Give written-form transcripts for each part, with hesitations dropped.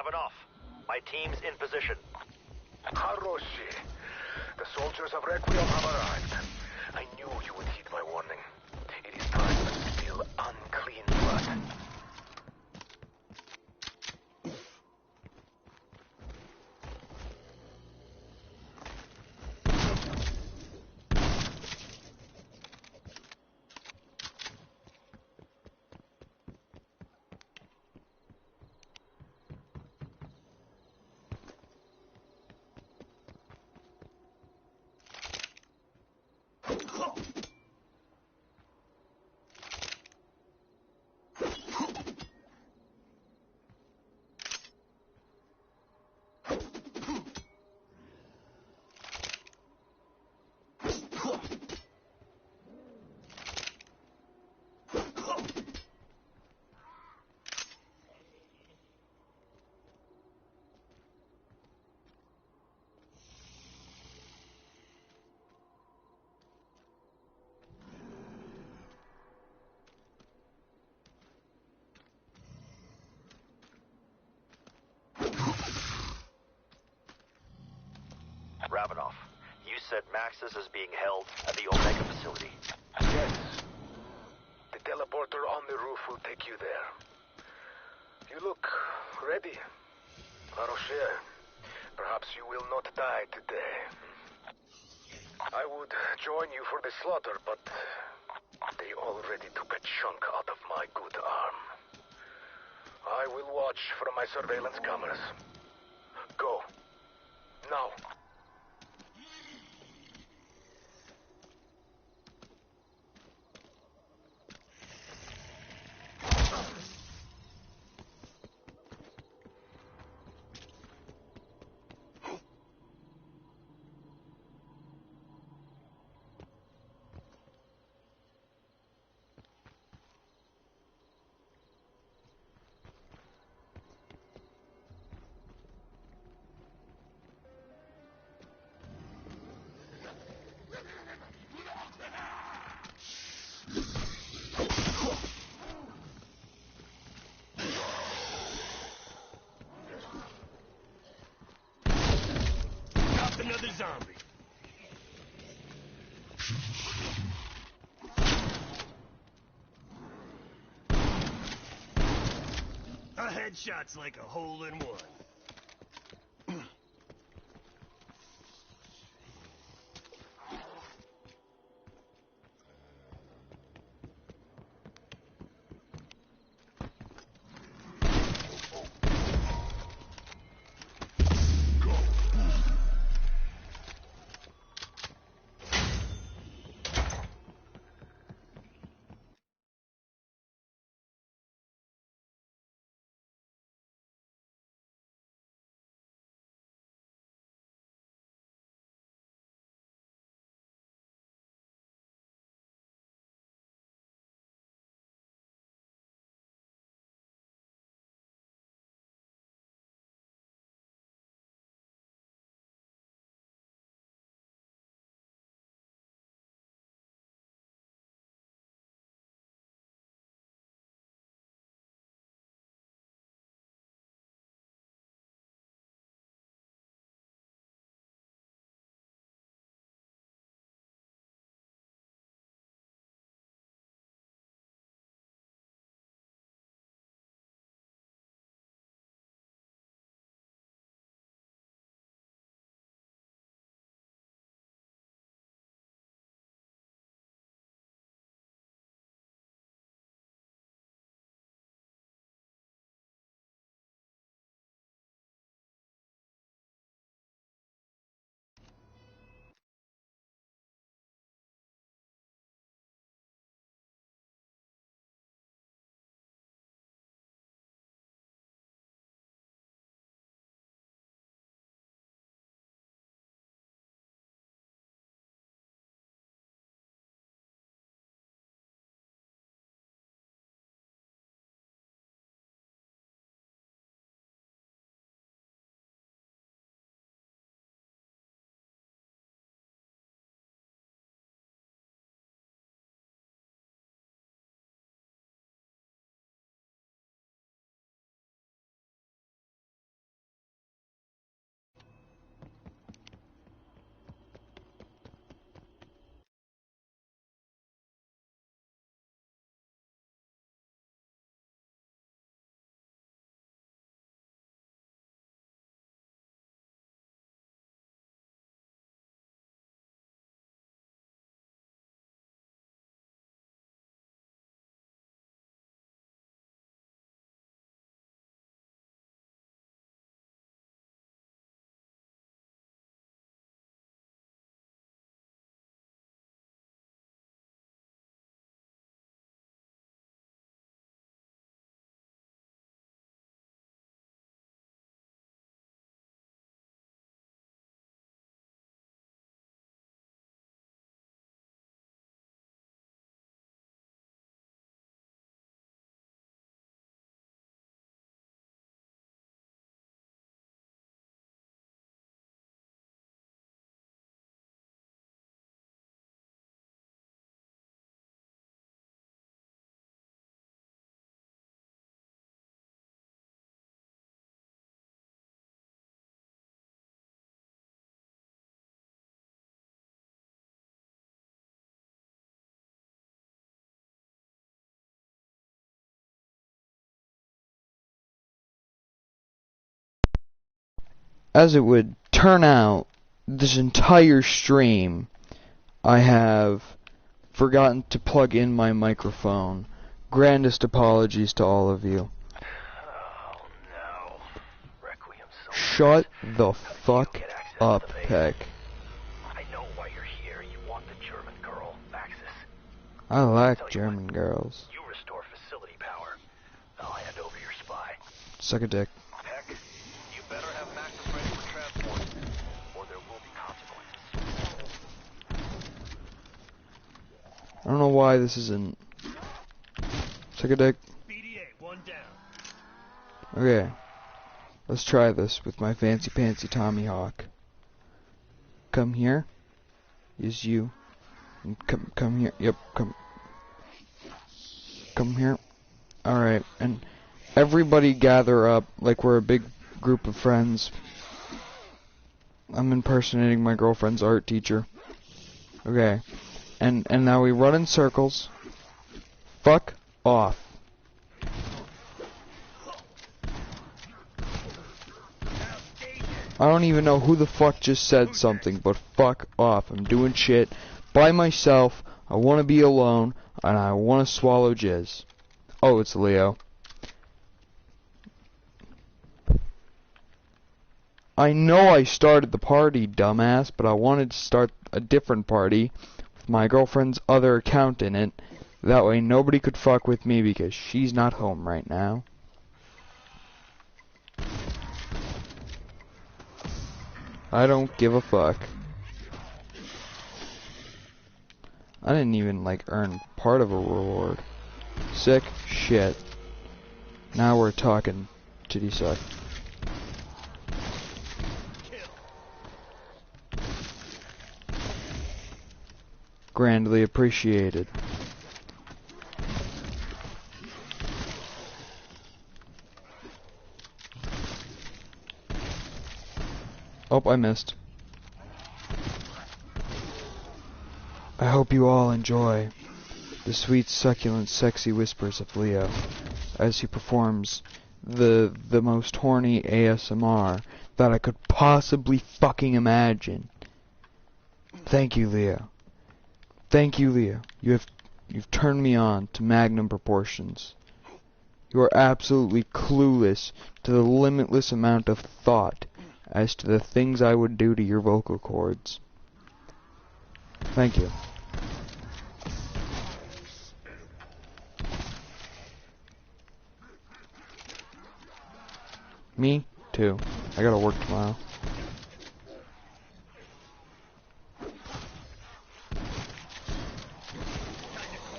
Have it off. My team's in position. Haroshi. The soldiers of Requiem have arrived. I knew you would heed my warning. It is time to spill unclean blood. Ravenov, you said Maxis is being held at the Omega facility. Yes. The teleporter on the roof will take you there. You look ready. Haroshi, perhaps you will not die today. I would join you for the slaughter, but they already took a chunk out of my good arm. I will watch from my surveillance cameras. Go. Now. Another zombie. A headshot's like a hole in one. as it would turn out, this entire stream, I have forgotten to plug in my microphone. Grandest apologies to all of you. Oh no. Requiem so Shut the fuck up, Peck. I know why you're here. You want the German girl, Maxis. I like German girls. You restore facility power. I'll hand over your spy. Suck a dick. Heck, you better have Maxis ready for transport, or there will be consequences. I don't know why this isn't. Suck a dick. BDA, one down. Okay. Let's try this with my fancy pantsy Tommy Hawk. Come here. Is you. And come here. Yep, come here. Alright, and everybody gather up like we're a big group of friends. I'm impersonating my girlfriend's art teacher. Okay. And now we run in circles. Fuck off. I don't even know who the fuck just said something, but fuck off. I'm doing shit by myself. I want to be alone, and I want to swallow jizz. Oh, it's Leo. I know I started the party, dumbass, but I wanted to start a different party with my girlfriend's other account in it. That way nobody could fuck with me because she's not home right now. I don't give a fuck. I didn't even, like, earn part of a reward. Sick shit. Now we're talking titty suck. Grandly appreciated. Oh, I missed. I hope you all enjoy the sweet, succulent, sexy whispers of Leo as he performs the most horny ASMR that I could possibly fucking imagine. Thank you, Leo. Thank you, Leo. You've turned me on to magnum proportions. You are absolutely clueless to the limitless amount of thought as to the things I would do to your vocal cords. Thank you. Me too. I gotta work tomorrow.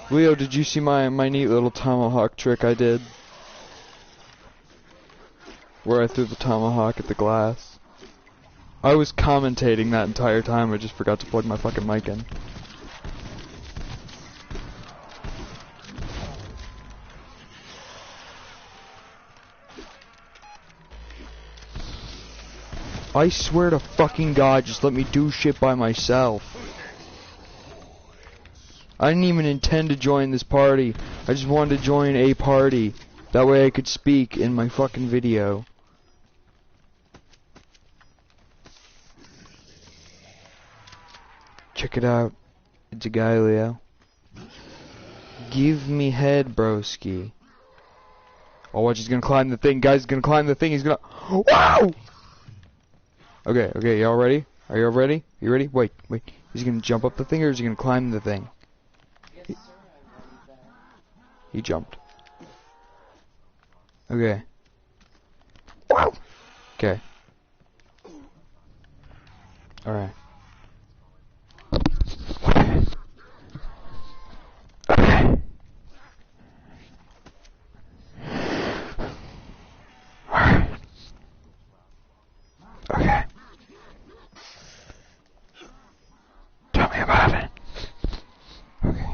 Leo, did you see my neat little tomahawk trick I did? Where I threw the tomahawk at the glass? I was commentating that entire time, I just forgot to plug my fucking mic in. I swear to fucking God, just let me do shit by myself. I didn't even intend to join this party. I just wanted to join a party. That way I could speak in my fucking video. Check it out. It's a guy, Leo. Give me head, broski. Oh, watch, he's gonna climb the thing. Guys, he's gonna climb the thing. He's gonna... Wow! Okay, y'all ready? Are y'all ready? You ready? Wait. Is he gonna jump up the thing or is he gonna climb the thing? He jumped. Okay. Wow! Okay. Alright. Okay. Alright. Okay. Tell me about it. Okay.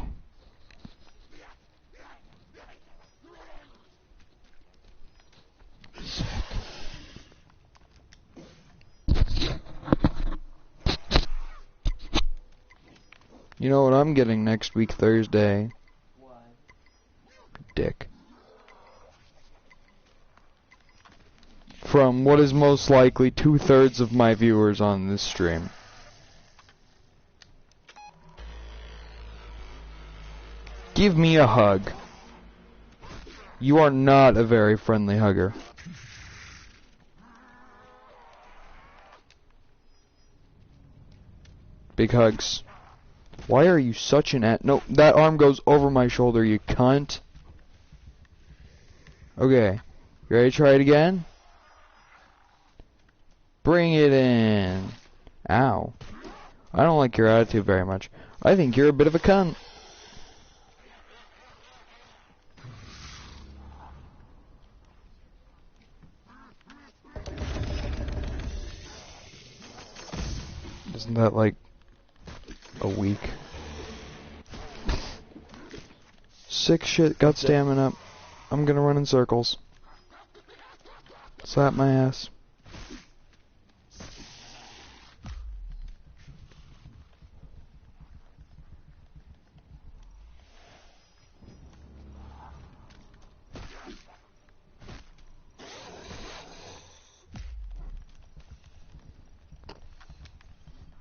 You know what I'm getting next week, Thursday? What? Dick. from what is most likely 2/3 of my viewers on this stream. Give me a hug. You are not a very friendly hugger. Big hugs. Why are you such an No, that arm goes over my shoulder, you cunt. Okay. You ready to try it again? Bring it in. Ow. I don't like your attitude very much. I think you're a bit of a cunt. Isn't that like a week? Sick shit, got stamina. I'm gonna run in circles. Slap my ass.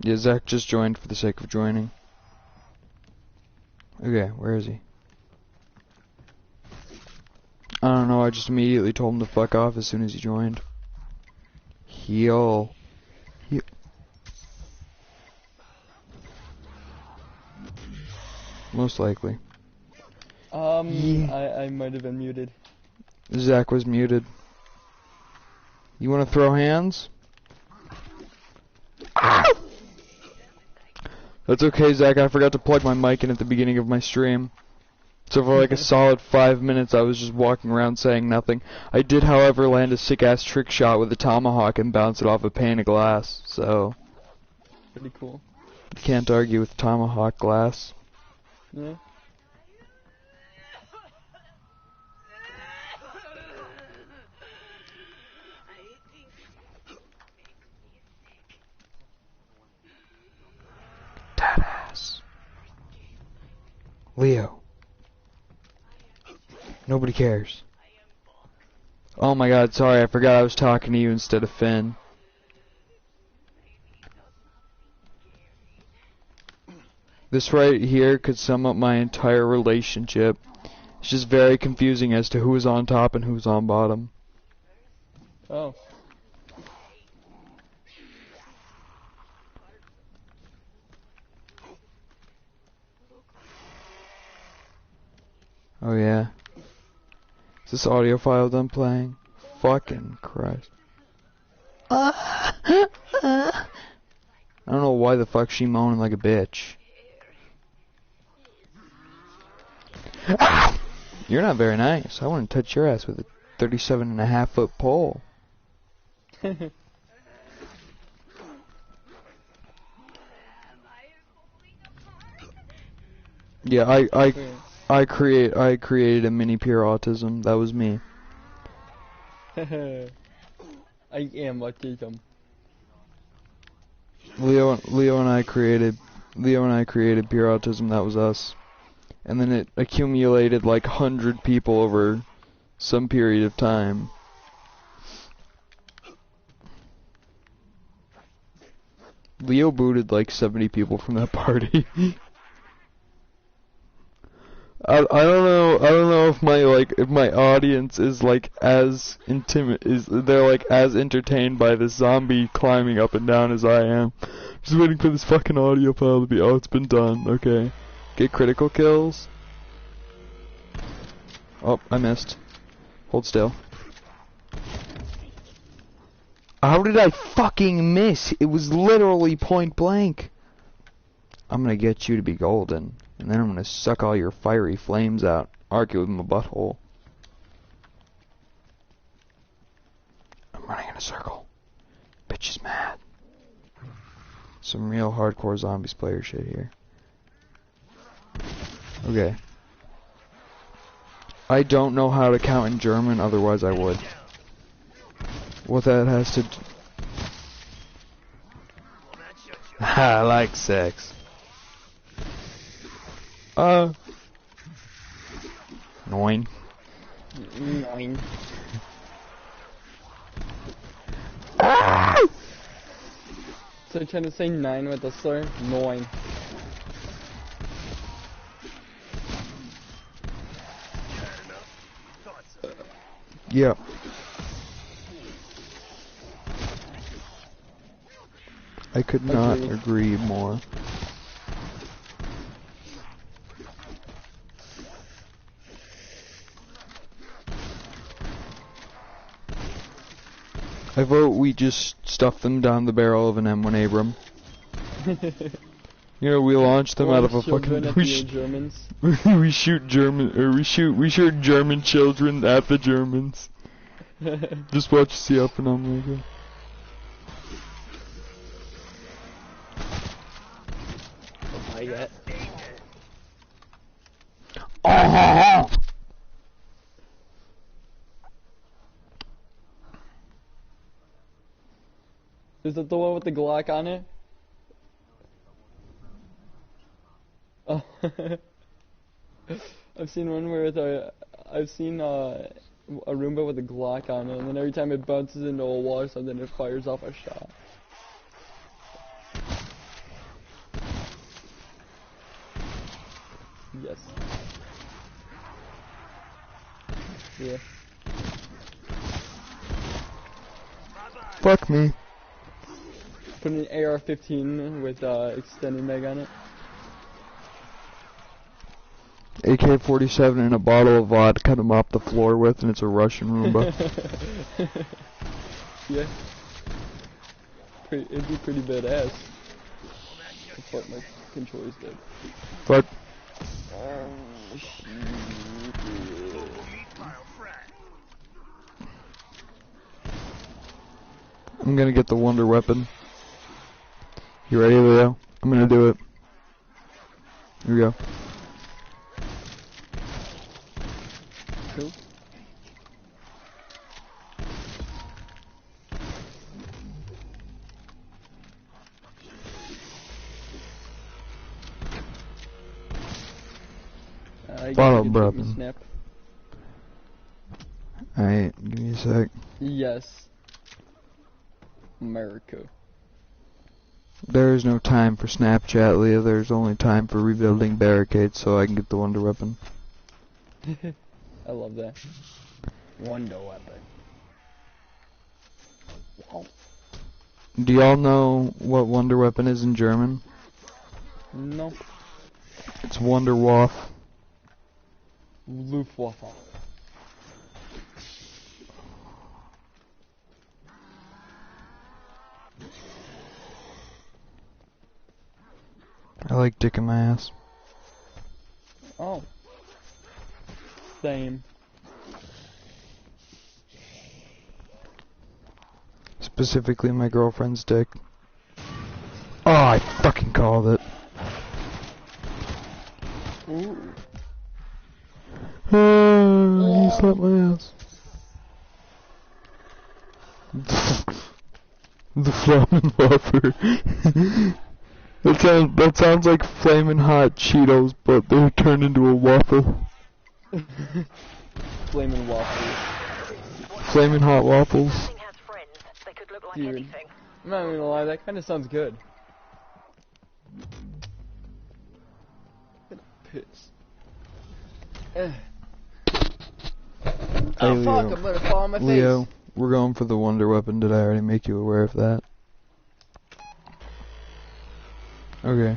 Yeah, Zach just joined for the sake of joining. Okay, where is he? I don't know, I just immediately told him to fuck off as soon as he joined. Heal. Heal. Most likely. I might have been muted. Zach was muted. You wanna throw hands? Ah! That's okay, Zach, I forgot to plug my mic in at the beginning of my stream. So for like a solid 5 minutes I was just walking around saying nothing. I did, however, land a sick-ass trick shot with a tomahawk and bounce it off a pane of glass, so... Pretty cool. You can't argue with tomahawk glass. Yeah. Deadass. Leo. Nobody cares. Oh my god, sorry, I forgot I was talking to you instead of Finn. This right here could sum up my entire relationship. It's just very confusing as to who is on top and who's on bottom. Oh. Oh yeah. Is this audio file done playing? Fucking Christ. I don't know why the fuck she moaning like a bitch. You're not very nice. I want to touch your ass with a 37.5-foot pole. Yeah, I created a mini pure autism. That was me. I am autism. Leo and I created pure autism. That was us. And then it accumulated like 100 people over some period of time. Leo booted like 70 people from that party. I don't know if my audience is like as they're like as entertained by this zombie climbing up and down as I am. Just waiting for this fucking audio file to be it's been done. Okay. Get critical kills. Oh, I missed. Hold still. How did I fucking miss? It was literally point blank. I'm gonna get you to be golden, and then I'm gonna suck all your fiery flames out. Argue with my butthole. I'm running in a circle. Bitch is mad. Some real hardcore zombies player shit here. Okay. I don't know how to count in German, otherwise I would. What that has to do... I like sex. Annoying. Nine. So you're trying to say 9 with a slur? 9. Yeah. I could not agree more. I vote we just stuff them down the barrel of an M1 Abram. You know, we launch them out of a fucking. Germans. We shoot German, or we shoot German children at the Germans. Just watch see how phenomenal. I get. Oh! Is that the one with the Glock on it? Oh. I've seen one where I've seen a Roomba with a Glock on it, and then every time it bounces into a wall or something, it fires off a shot. Yes. Yeah. Fuck me. Put an AR-15 with extended mag on it. AK-47 and a bottle of vodka to mop the floor with, and it's a Russian Roomba. Yeah. It'd be pretty badass. I thought my controller's dead. Fuck. I'm gonna get the wonder weapon. You ready, Leo? I'm gonna do it. Here we go. Cool. Bottle brother. Snap. Alright, give me a sec. Yes. America. There is no time for Snapchat, Leo. There's only time for rebuilding barricades so I can get the wonder weapon. I love that. Wonder weapon. Wow. Do y'all know what wonder weapon is in German? No. It's Wunderwaffe. Luftwaffe. I like dick in my ass. Oh. Same. Specifically my girlfriend's dick. Oh, I fucking called it. Ooh. You slapped my ass. The flamin' waffle. That sounds like flamin' hot Cheetos, but they're turned into a waffle. Flamin' waffles. Flamin' hot waffles. Dude. I'm not even gonna lie, that kinda sounds good. Piss. Oh Hey, fuck, Leo. I'm gonna fall on my Leo, face. we're going for the wonder weapon. Did I already make you aware of that? Okay.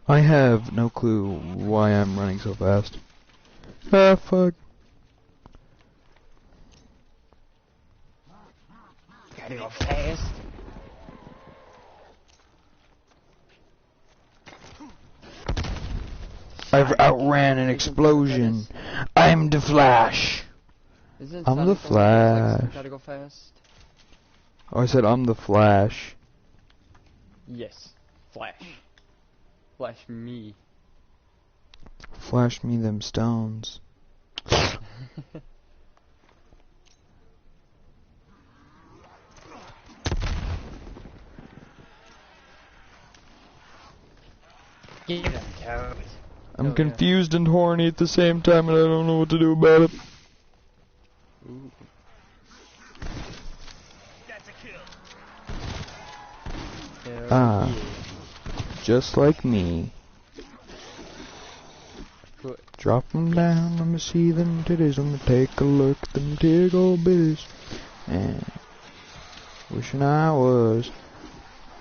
I have no clue why I'm running so fast. Ah, fuck. Gotta go fast. I've outran an explosion. I'm the Flash. I'm the Flash. Gotta go fast. Oh, I said I'm the Flash. Yes. Flash. Flash me. Flash me them stones. Get him, Toad. I'm confused and horny at the same time, and I don't know what to do about it. Ooh. Hell Ah. yeah. Just like me. Good. Drop them down, let me see them titties, let me take a look at them tickle bitties. And wishing I was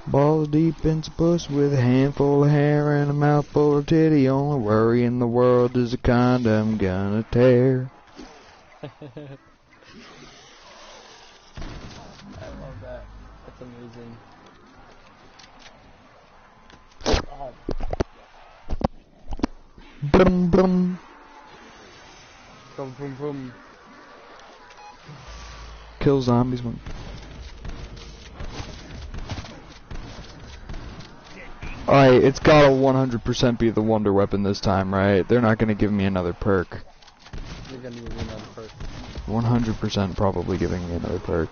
balls deep in some puss with a handful of hair and a mouthful of titty. Only worry in the world is a condom gonna tear. I love that. That's amazing. Oh, Brum brum. boom, boom, boom. Kill zombies when. Alright, it's gotta 100% be the wonder weapon this time, right? They're not gonna give me another perk. You're gonna give me another perk. 100% probably giving me another perk.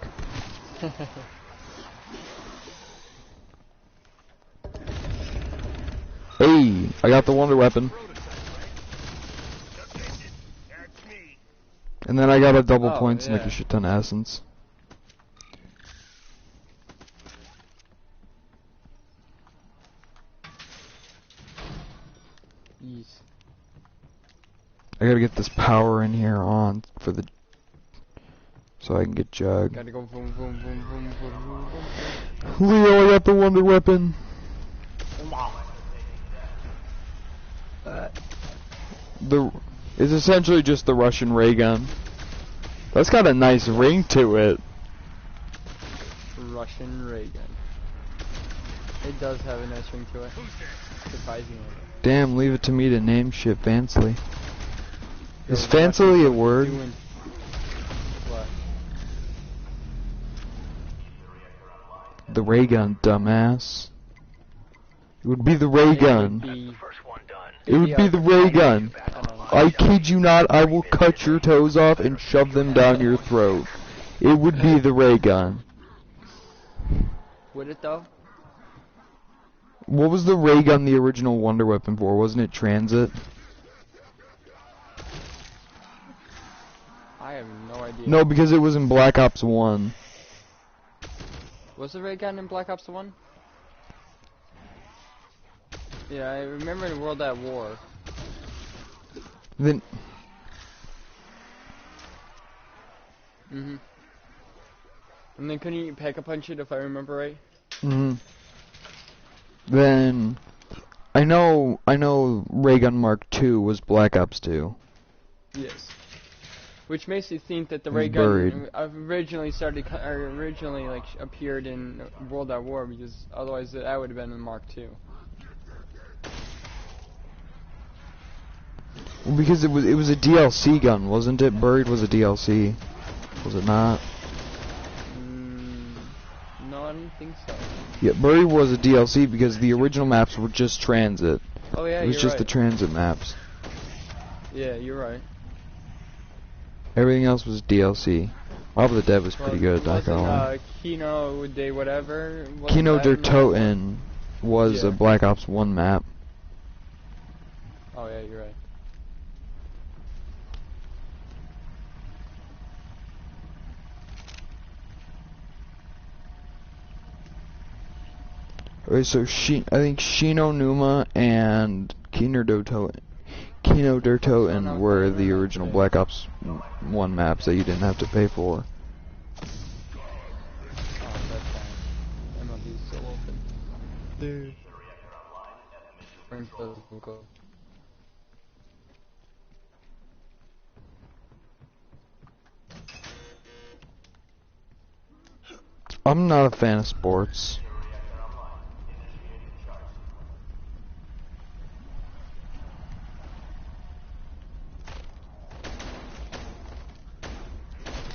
Hey, I got the wonder weapon. That's me. And then I got a double Oh, points and like yeah. a shit ton of essence. Yes. I gotta get this power in here on for the... So I can get Jug. Gotta go boom, boom, boom, boom, boom, boom, boom. Leo, I got the wonder weapon. It's essentially just the Russian ray gun. That's got a nice ring to it. Russian ray gun. It does have a nice ring to it. Surprisingly. Damn, leave it to me to name shit fancily. Yo, Is fancily a Russian word? doing- What? The ray gun, dumbass. It would be the ray gun. First one done. It would be the ray gun. I don't know. I kid you not, I will cut your toes off and shove them down your throat. It would be the ray gun. Would it though? What was the ray gun the original wonder weapon for? Wasn't it transit? I have no idea. No, because it was in Black Ops 1. Was the ray gun in Black Ops 1? Yeah, I remember in World at War. Then Mm-hmm. And then couldn't you pack-a-punch it if I remember right? Then I know Ray Gun Mark II was Black Ops 2. Yes. Which makes you think that the He's ray buried. gun originally like appeared in World at War, because otherwise that would have been in Mark II. Well, because it was a DLC gun, wasn't it? Buried was a DLC. Was it not? No, I don't think so. Yeah, Buried was a DLC because the original maps were just transit. Oh yeah, It was you're just right. the transit maps. Yeah, you're right. Everything else was DLC. Mob of the Dead was pretty good, not gonna lie. Wasn't Kino Day whatever? wasn't Kino that in der the- Toten was Yeah. a Black Ops 1 map. Oh yeah, you're right. Okay, so I think Shino Numa and Kino der Toten were the original Black Ops 1 maps that you didn't have to pay for. Oh, that's fine. MLB's still open. Dude. I'm not a fan of sports.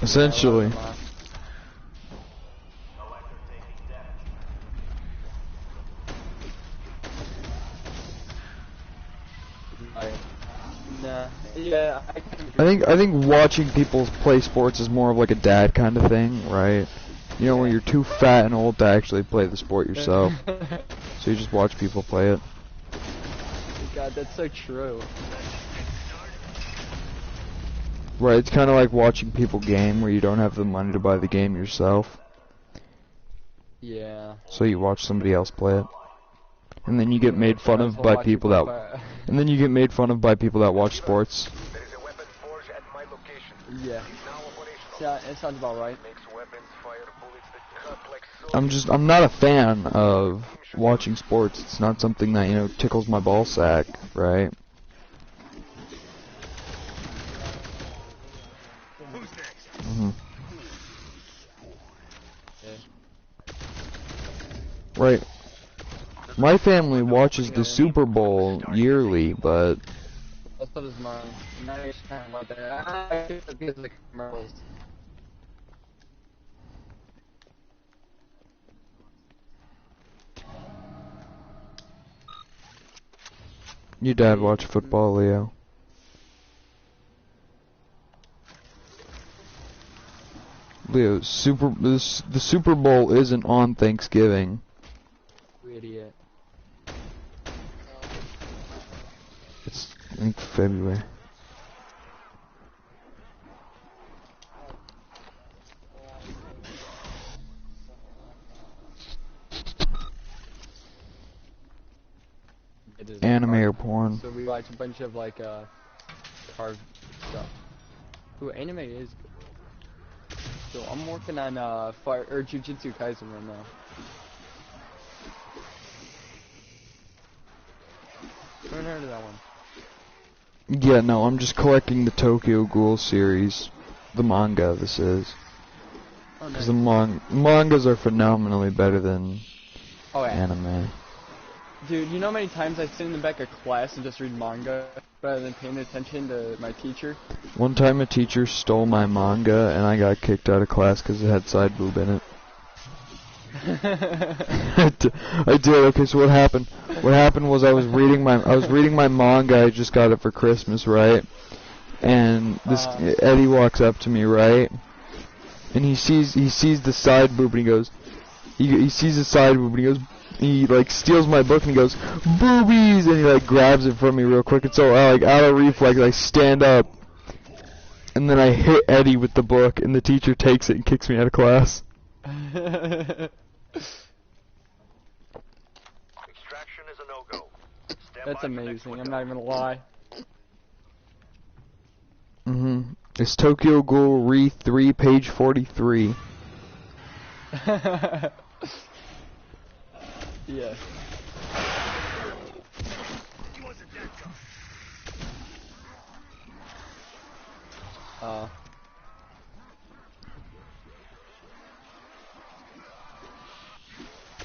Essentially. Nah. Yeah, I think watching people play sports is more of like a dad kind of thing, right? You know, when you're too fat and old to actually play the sport yourself. So you just watch people play it. God, that's so true. Right, it's kind of like watching people game where you don't have the money to buy the game yourself. Yeah. So you watch somebody else play it. And then you get made fun of by people that and then you get made fun of by people that watch sports. There is a weapon forge at my location. Yeah. It's now operational. Yeah, it sounds about right. Makes weapons fire bullets that cut like swords. I'm not a fan of watching sports. It's not something that, you know, tickles my ball sack, right? Who's next? Mhm. Yeah. Right. My family watches the Super Bowl yearly, but So does mine. Now you're just kind of like that. I think it's because of the commercials. your dad watch football, Leo. Leo, the Super Bowl isn't on Thanksgiving. You idiot. It's in February. It is Anime car- or porn. So we watch a bunch of like car stuff. Ooh, anime is good. So I'm working on fire or Jujutsu Kaisen right now. Haven't heard of that one. Yeah, no, I'm just collecting the Tokyo Ghoul series. The manga, this is. Oh, Because nice. the mangas are phenomenally better than Oh yeah. anime. Dude, you know how many times I sit in the back of class and just read manga rather than paying attention to my teacher? One time a teacher stole my manga and I got kicked out of class because it had side boob in it. I did. Okay, so what happened? What happened was I was reading my manga. I just got it for Christmas, right? And this Eddie walks up to me, right? And he sees the side boob and he goes, he sees the side boob and he goes, he like steals my book and he goes, boobies, and he like grabs it from me real quick. And so I like out of reflex I stand up and then I hit Eddie with the book and the teacher takes it and kicks me out of class. Extraction is a no-go. Stand That's by for next amazing. I'm window. not even gonna lie. It's Tokyo Ghoul Re 3, page 43. Yeah. He wasn't that tough.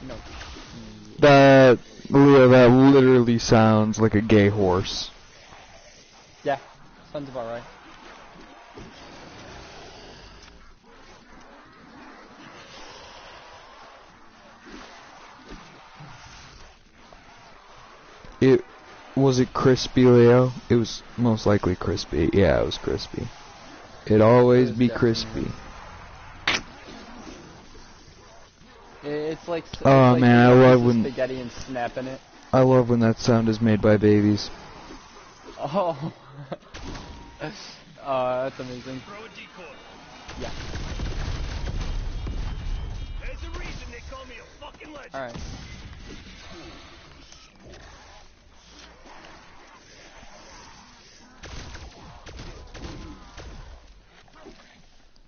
No. That, Leo, that literally sounds like a gay horse. Yeah. Sounds about right. Was it crispy, Leo? It was most likely crispy. Yeah, it was crispy. It'd always It was be definitely- crispy. It's like Oh, like man, I eating a love piece of when- spaghetti and snapping it. I love when that sound is made by babies. Oh. That's amazing. Throw a decoy. Yeah. There's a reason they call me a fucking legend. All right.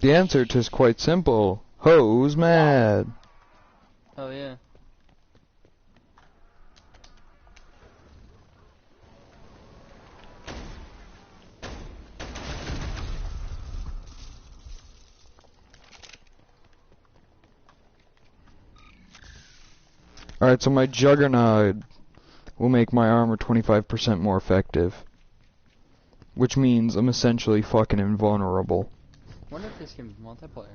The answer to is quite simple. Ho's mad. Oh yeah. Alright, so my Juggernaut will make my armor 25% more effective. Which means I'm essentially fucking invulnerable. Wonder if this game is multiplayer.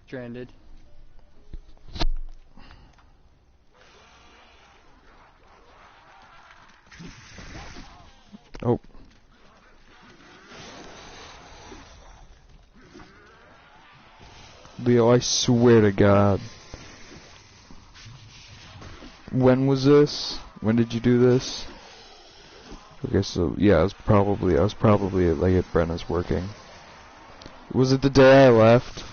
Stranded. Oh. Leo, I swear to God. When was this? When did you do this? Okay, so yeah, I was probably like at Brenna's working. Was it the day I left?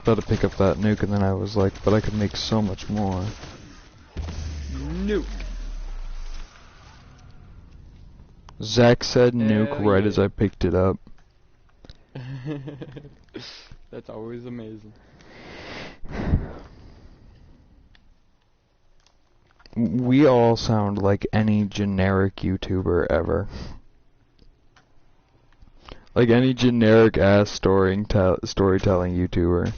about to pick up that nuke, and then I was like, but I could make so much more. Nuke. Zach said nuke Hell right yeah. as I picked it up. That's always amazing. We all sound like any generic YouTuber ever. Like any generic ass storytelling YouTuber.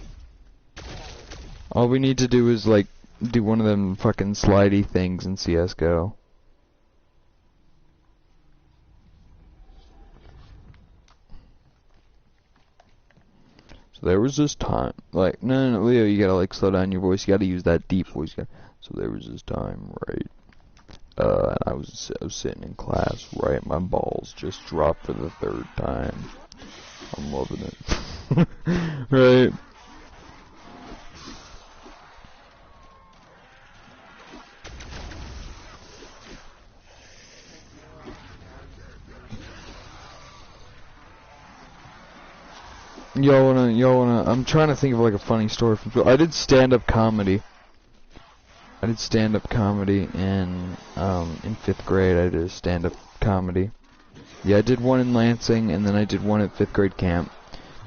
All we need to do is like do one of them fucking slidey things in CS:GO. So there was this time, like, no, Leo, you gotta like slow down your voice. You gotta use that deep voice. So there was this time, right? And I was sitting in class, right? My balls just dropped for the 3rd time. I'm loving it, right? Y'all wanna, I'm trying to think of like a funny story from school. I did stand-up comedy. in 5th grade. I did a stand-up comedy. Yeah, I did one in Lansing, and then I did one at 5th grade camp.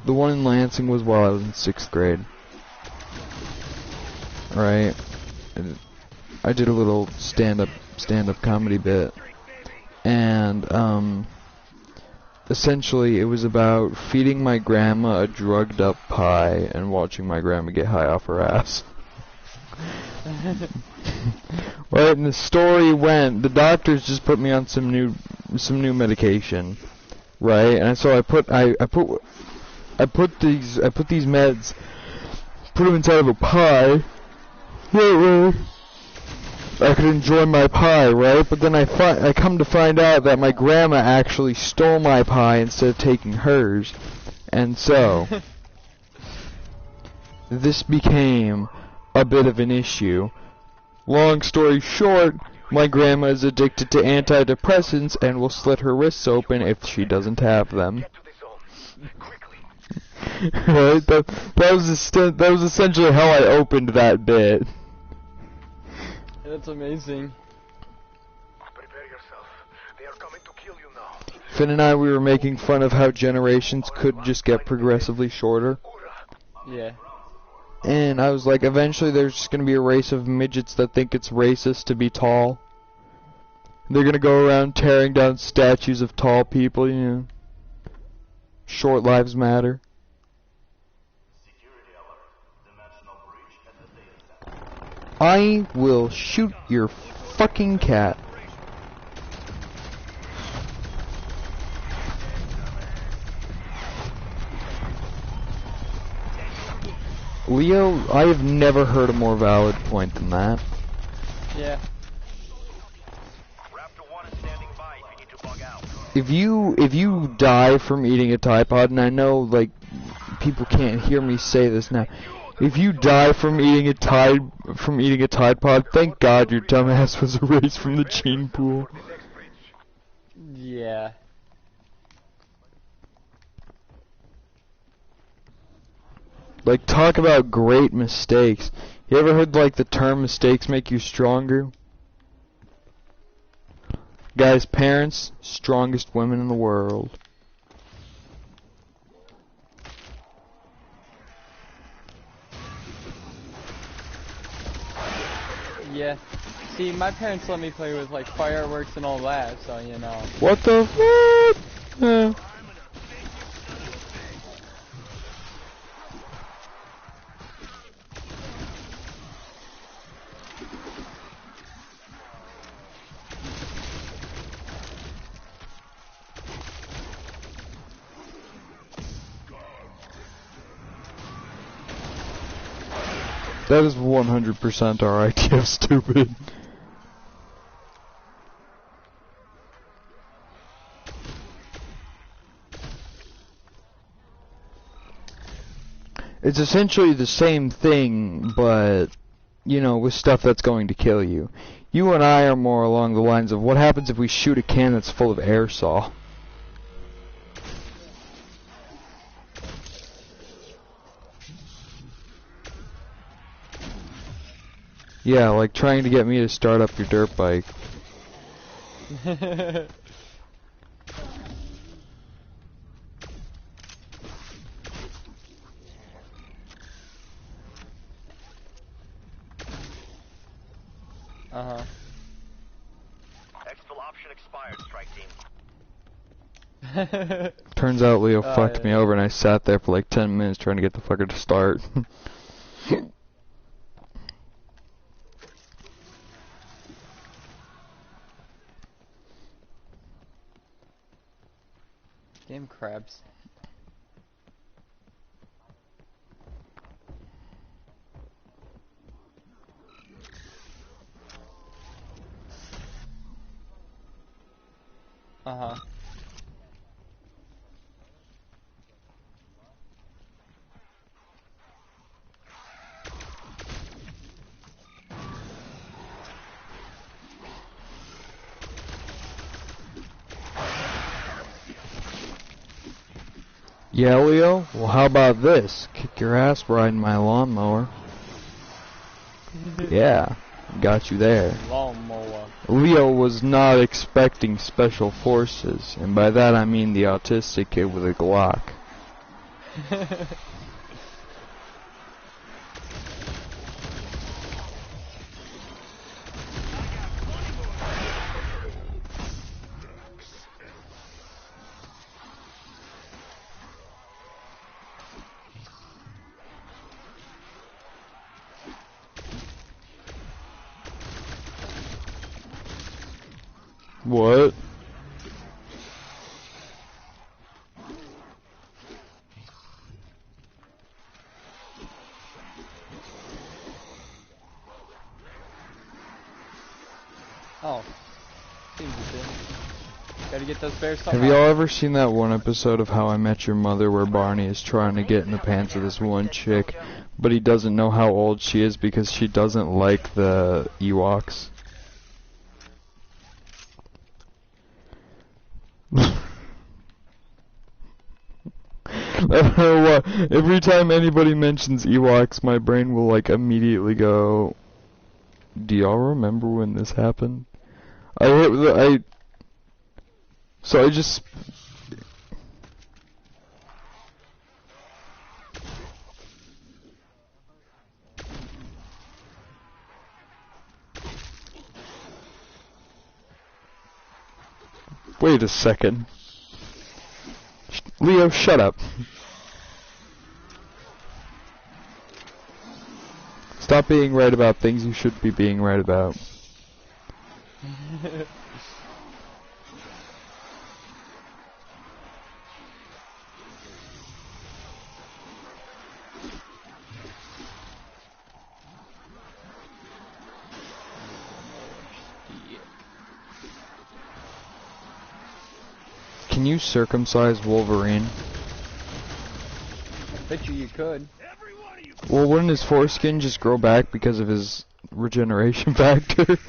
The one in Lansing was while I was in 6th grade. Right? I did a little stand-up comedy bit. And, essentially, it was about feeding my grandma a drugged-up pie and watching my grandma get high off her ass. Right, and the story went, the doctors just put me on some new medication, right? And so I put these meds, put them inside of a pie. I could enjoy my pie, right? But then I come to find out that my grandma actually stole my pie instead of taking hers, and so this became a bit of an issue. Long story short, my grandma is addicted to antidepressants and will slit her wrists open if she doesn't have them. Right? That was essentially how I opened that bit. That's amazing. Prepare yourself. They are coming to kill you now. Finn and I, we were making fun of how generations could just get progressively shorter. Yeah. And I was like, eventually there's just going to be a race of midgets that think it's racist to be tall. They're going to go around tearing down statues of tall people, you know. Short lives matter. I will shoot your fucking cat. Leo, I have never heard a more valid point than that. Yeah. Raptor 1 is standing by if you need to bug out. If you die from eating a Tide Pod, and I know like people can't hear me say this now, if you die from eating a Tide Pod, thank God your dumbass was erased from the gene pool. Yeah. Like, talk about great mistakes. You ever heard like the term mistakes make you stronger? Guys, parents, strongest women in the world. Yeah. See, my parents let me play with like fireworks and all that, so you know. What the fuck? That is 100% our idea of stupid. It's essentially the same thing, but, you know, with stuff that's going to kill you. You and I are more along the lines of what happens if we shoot a can that's full of aerosol. Yeah, like trying to get me to start up your dirt bike. Uh-huh. Exfil option expired, strike team. Turns out Leo fucked yeah. me over and I sat there for like 10 minutes trying to get the fucker to start. Damn crabs. Uh-huh. Yeah, Leo? Well, how about this? Kick your ass riding my lawnmower. Yeah, got you there. Lawnmower. Leo was not expecting special forces, and by that I mean the autistic kid with a Glock. What? Oh. Seems a bit. Gotta get those bears somehow. Have y'all ever seen that one episode of How I Met Your Mother where Barney is trying to get in the pants of this one chick, but he doesn't know how old she is because she doesn't like the Ewoks? I don't know why. Every time anybody mentions Ewoks, my brain will like immediately go, do y'all remember when this happened? So I just... Wait a second. Leo, shut up. Stop being right about things you should be being right about. Can you circumcise Wolverine? Bet you could. Well, wouldn't his foreskin just grow back because of his regeneration factor?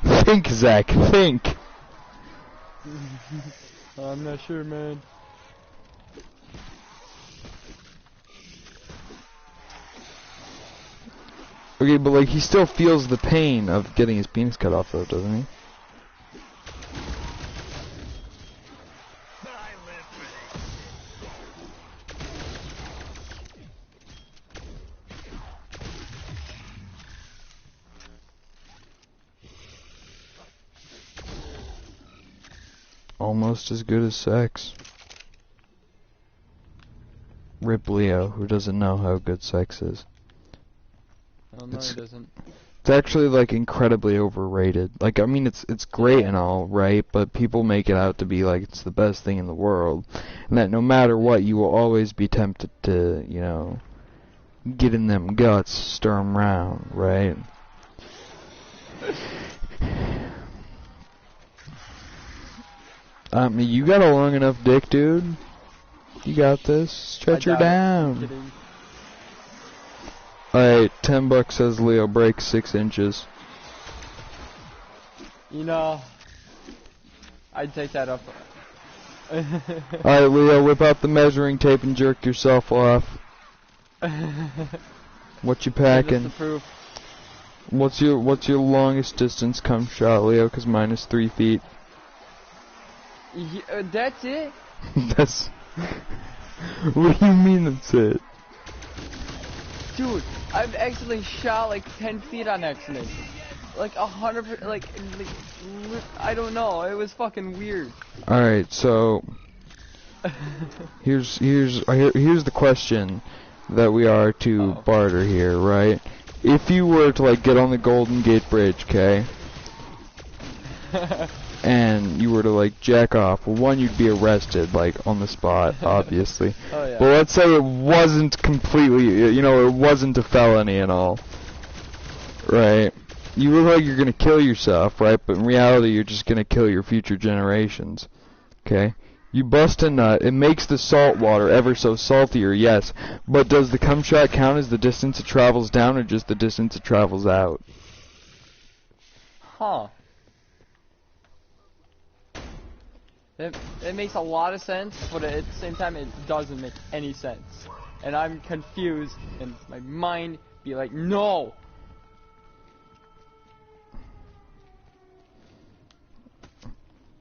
Think, Zach, think! I'm not sure, man. Okay, but like, he still feels the pain of getting his penis cut off, though, doesn't he? Almost as good as sex. Rip Leo, who doesn't know how good sex is. Oh, no, he doesn't. It's actually like incredibly overrated. Like, I mean, it's great and all, right? But people make it out to be like it's the best thing in the world, and that no matter what, you will always be tempted to, you know, get in them guts, stir 'em round, right? I mean, you got a long enough dick, dude. You got this. Stretch her down. Alright, $10 says Leo breaks 6 inches. You know, I'd take that up. Alright, Leo, whip out the measuring tape and jerk yourself off. What you packing? Proof. What's your longest distance come shot, Leo? 'Cause mine is 3 feet. Yeah, that's it? That's... What do you mean that's it? Dude, I've actually shot like 10 feet on accident. Like 100%, I don't know, it was fucking weird. Alright, so... here's the question that we are to barter here, right? If you were to like get on the Golden Gate Bridge, okay, and you were to like jack off, well, one, you'd be arrested like on the spot, obviously. Oh, yeah. But let's say it wasn't completely, you know, it wasn't a felony and all, right? You look like you're gonna kill yourself, right? But in reality, you're just gonna kill your future generations, okay? You bust a nut, it makes the salt water ever so saltier, yes, but does the cum shot count as the distance it travels down or just the distance it travels out? Huh. It makes a lot of sense, but at the same time it doesn't make any sense. And I'm confused, and my mind be like, no!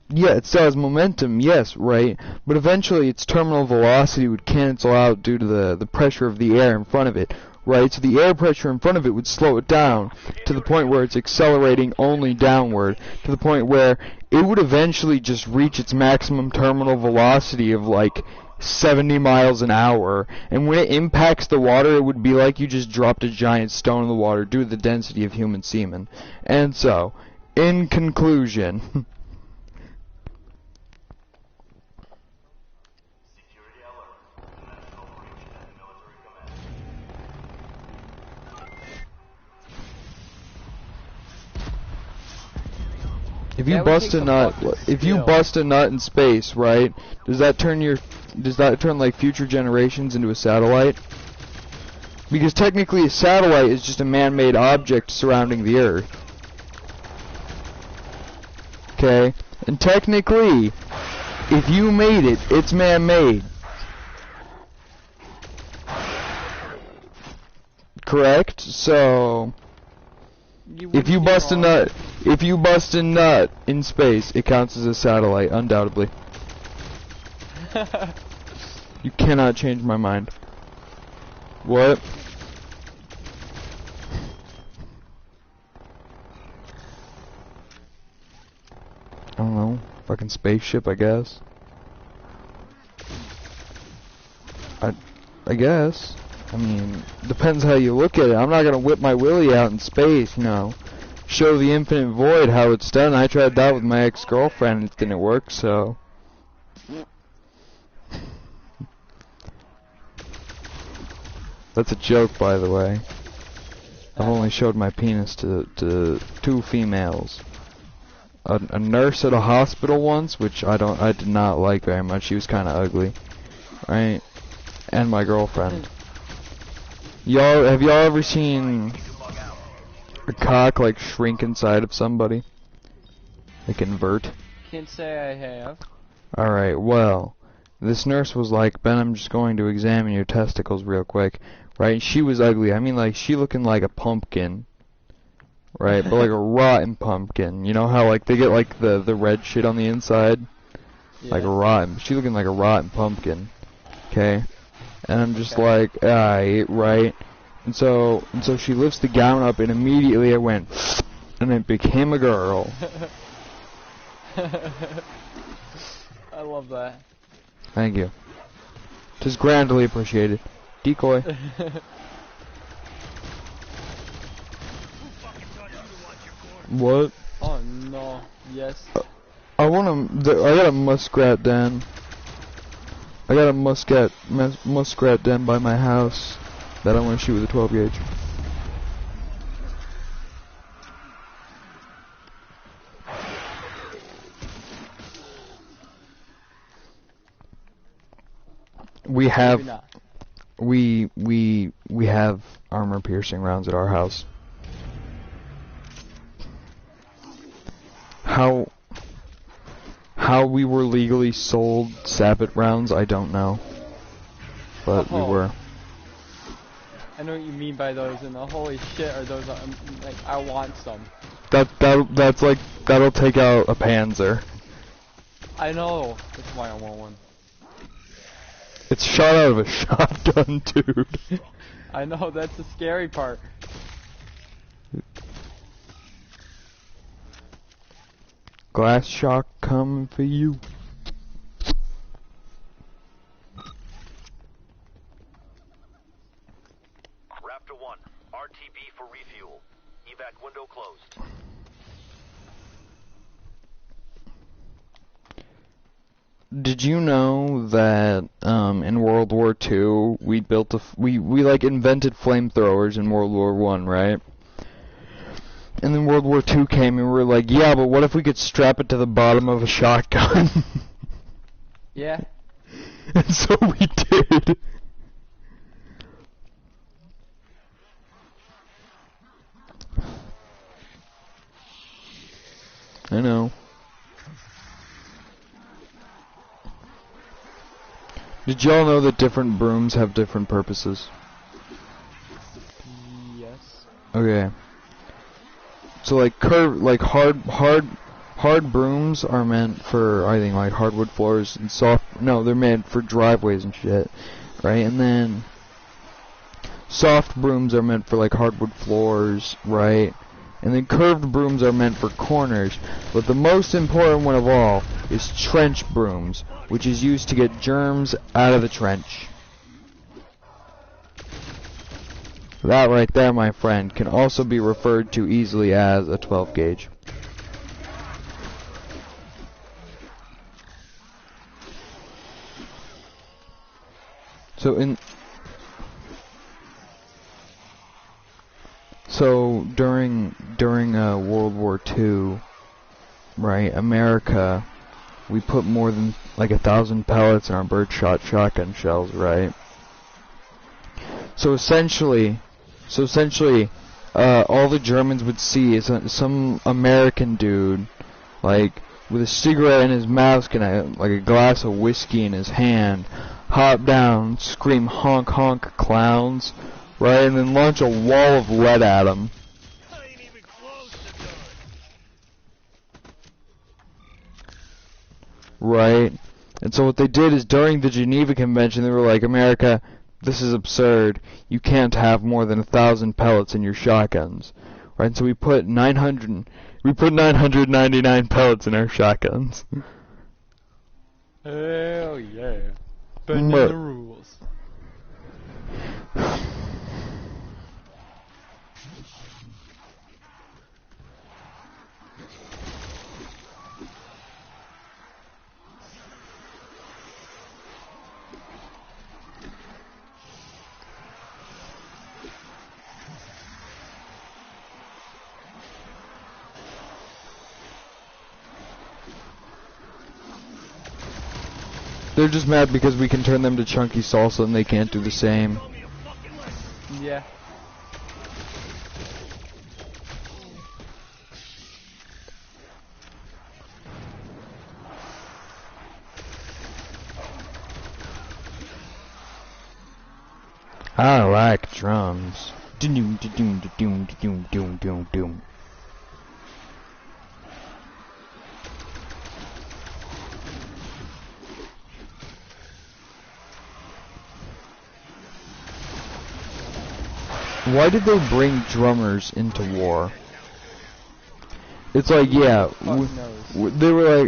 Yeah, it still has momentum, yes, right, but eventually its terminal velocity would cancel out due to the pressure of the air in front of it, right? So the air pressure in front of it would slow it down to the point where it's accelerating only downward, to the point where it would eventually just reach its maximum terminal velocity of like 70 miles an hour, and when it impacts the water, it would be like you just dropped a giant stone in the water due to the density of human semen. And so, in conclusion... If you bust a nut in space, right? Does that turn like future generations into a satellite? Because technically a satellite is just a man-made object surrounding the Earth. Okay? And technically, if you made it, it's man-made. Correct? So if you bust a nut in space, it counts as a satellite, undoubtedly. You cannot change my mind. What? I don't know. Fucking spaceship, I guess. I guess. I mean, depends how you look at it. I'm not gonna whip my willy out in space, you know. Show the infinite void how it's done. I tried that with my ex-girlfriend and it didn't work, so... That's a joke, by the way. I've only showed my penis to 2 females. A nurse at a hospital once, which I did not like very much. She was kind of ugly, right? And my girlfriend. Have y'all ever seen a cock like shrink inside of somebody? Like invert? Can't say I have. Alright, well, this nurse was like, Ben, I'm just going to examine your testicles real quick. Right? She was ugly. I mean, like, she looking like a pumpkin. Right? But like a rotten pumpkin. You know how, like, they get, like, the red shit on the inside? Yeah. Like a rotten. She looking like a rotten pumpkin. Okay? And I'm just like, right? And so she lifts the gown up, and immediately I went, and it became a girl. I love that. Thank you. 'Tis grandly appreciated. Decoy. What? Oh no. Yes. I got a muskrat den. I got a muskrat den by my house that I want to shoot with a 12 gauge. We have armor piercing rounds at our house. How we were legally sold Sabbat rounds, I don't know. But we were. I know what you mean by those, and the holy shit are those, like, I want some. That's like, that'll take out a Panzer. I know, that's why I want one. It's shot out of a shotgun, dude. I know, that's the scary part. Glass shock coming for you. Raptor 1, RTB for refuel. Evac window closed. Did you know that in World War II we built we like invented flamethrowers in World War I, right? And then World War II came and we were like, yeah, but what if we could strap it to the bottom of a shotgun? Yeah. And so we did. I know. Did y'all know that different brooms have different purposes? Yes. Okay. So like hard brooms are meant for, I think, like hardwood floors, and they're meant for driveways and shit, right? And then soft brooms are meant for like hardwood floors, right? And then curved brooms are meant for corners. But the most important one of all is trench brooms, which is used to get germs out of the trench. That right there, my friend, can also be referred to easily as a 12 gauge. So during World War II, right, America, we put more than like 1,000 pellets in our birdshot shotgun shells, right? So essentially, all the Germans would see is some American dude, like, with a cigarette in his mouth and like a glass of whiskey in his hand, hop down, scream honk honk clowns, right, and then launch a wall of lead at them. I ain't even close to done. Right? And so what they did is during the Geneva Convention, they were like, America, this is absurd. You can't have more than 1,000 pellets in your shotguns. Right? And so we put 999 pellets in our shotguns. Hell yeah. Bending the rules. They're just mad because we can turn them to chunky salsa and they can't do the same. Yeah. I like drums. Doom doom doom doom doom doom doom. Why did they bring drummers into war? It's like, yeah, they were like,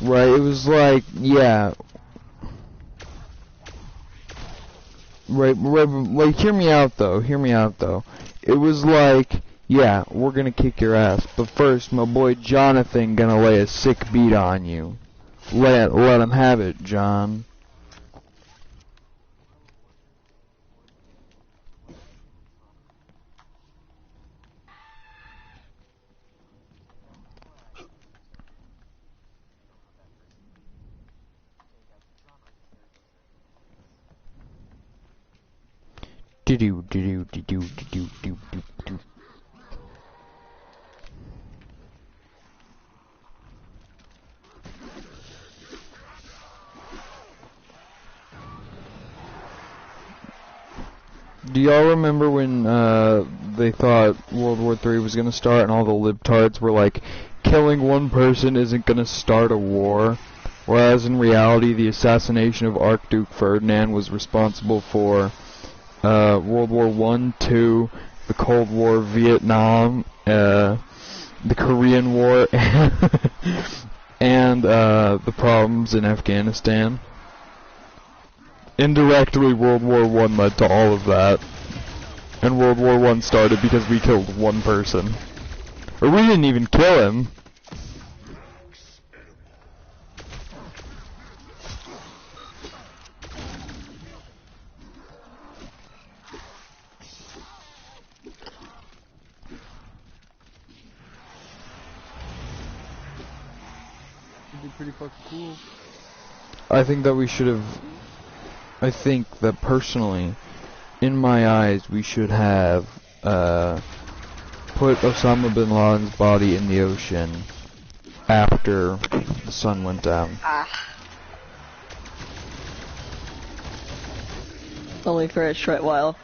right, it was like, yeah. Right, like, hear me out though. It was like, yeah, we're gonna kick your ass, but first, my boy Jonathan gonna lay a sick beat on you. Let him have it, John. Do. Do y'all remember when they thought World War III was gonna start and all the libtards were like, killing one person isn't gonna start a war? Whereas in reality, the assassination of Archduke Ferdinand was responsible for World War I, II, the Cold War, Vietnam, the Korean War, and the problems in Afghanistan. Indirectly, World War I led to all of that. And World War I started because we killed one person. Or we didn't even kill him. It'd be pretty fucking cool. I think that we should have... I think that personally, in my eyes, we should have put Osama bin Laden's body in the ocean after the sun went down. Only for a short while.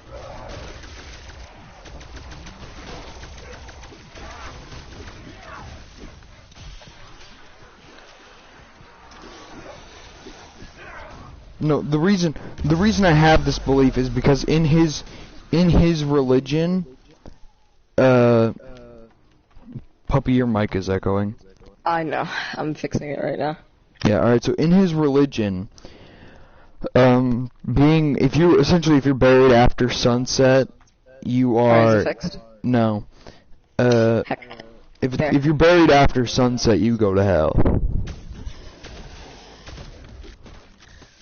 No, the reason I have this belief is because in his religion, Puppy, your mic is echoing. I know. I'm fixing it right now. Yeah, alright, so in his religion, if you're buried after sunset, you Alright, is are... it fixed? No. Heck. There. If you're buried after sunset, you go to hell.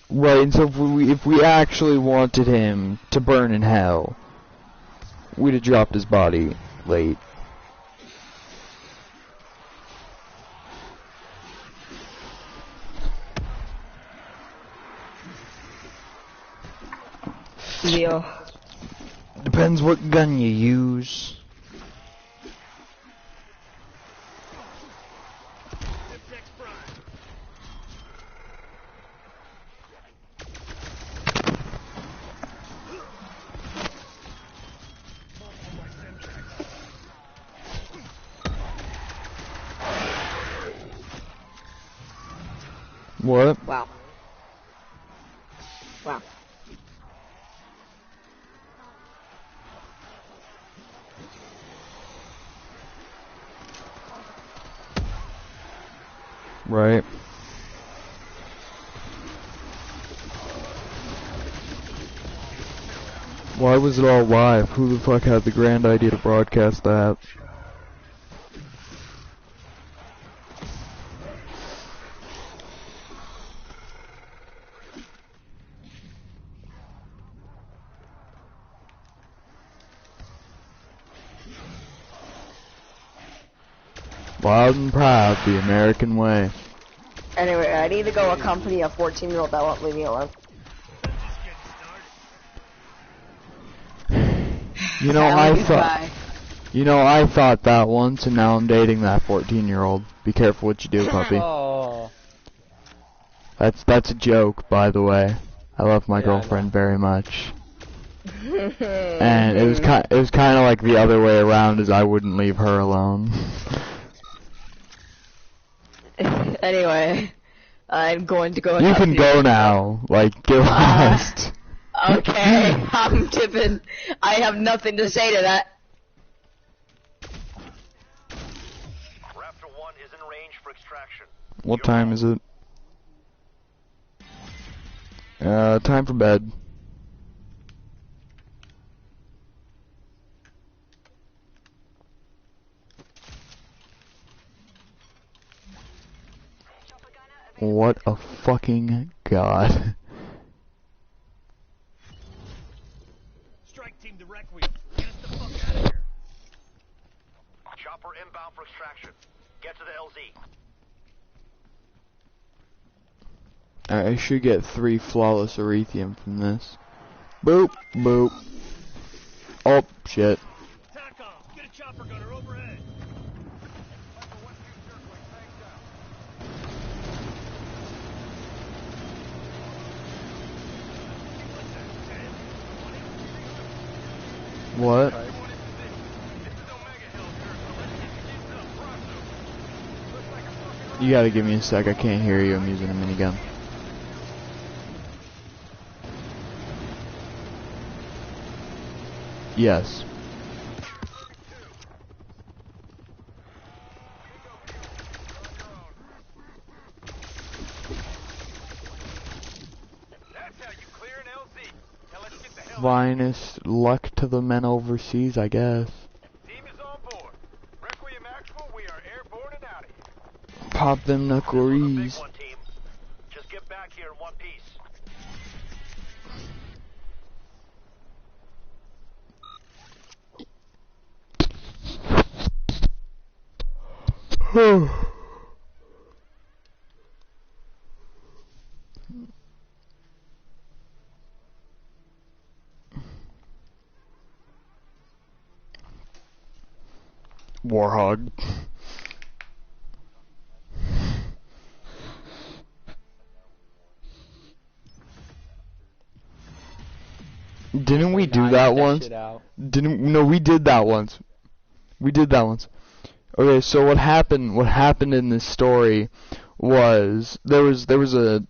Right, and so if we actually wanted him to burn in hell, we'd have dropped his body late. Leo. Depends what gun you use. What? Wow. Wow. Right. Why was it all live? Who the fuck had the grand idea to broadcast that? Loud and proud, the American way. Anyway, I need to go accompany a 14-year-old that won't leave me alone. You know, I thought that once, and now I'm dating that 14-year-old. Be careful what you do, puppy. Oh. That's a joke, by the way. I love my Yeah, girlfriend very much. And it was kind of like the other way around, as I wouldn't leave her alone. Anyway, I'm going to go. You can go now. Like, get lost. Okay, I'm tipping. I have nothing to say to that. Raptor 1 is in range for extraction. What time is it? Time for bed. What a fucking god. Strike team to Requiem. Get us the fuck out of here. Chopper inbound for extraction. Get to the LZ. I should get 3 flawless erythium from this. Boop, boop. Oh, shit. Tack off. Get a chopper gunner overhead. What? Right. You gotta give me a sec, I can't hear you, I'm using a minigun. Yes. Finest luck to the men overseas, I guess. Team is on board. Requiem actual, we are airborne and out of here. Pop them Big knuckleries. one, team. Just get back here in one piece. Warhog. Didn't we do that once? No, we did that once. We did that once. Okay, so what happened in this story was there was a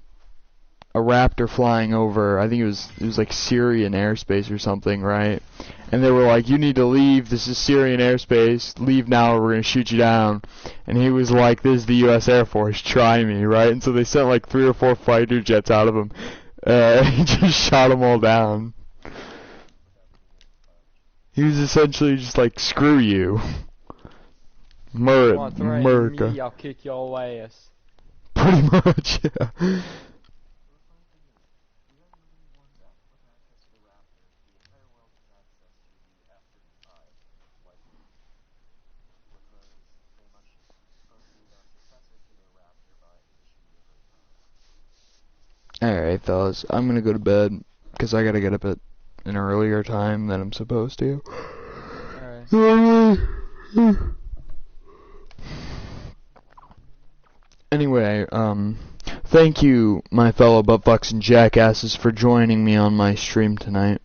raptor flying over, I think it was like Syrian airspace or something, right? And they were like, you need to leave, this is Syrian airspace, leave now or we're gonna shoot you down. And he was like, this is the US Air Force, try me, right? And so they sent like 3 or 4 fighter jets out of him. He just shot them all down. He was essentially just like, screw you. America. Me, I'll kick your ass. Pretty much, yeah. Alright, fellas, I'm gonna go to bed, because I gotta get up at an earlier time than I'm supposed to. Alright. Anyway, thank you, my fellow buttfucks and jackasses, for joining me on my stream tonight.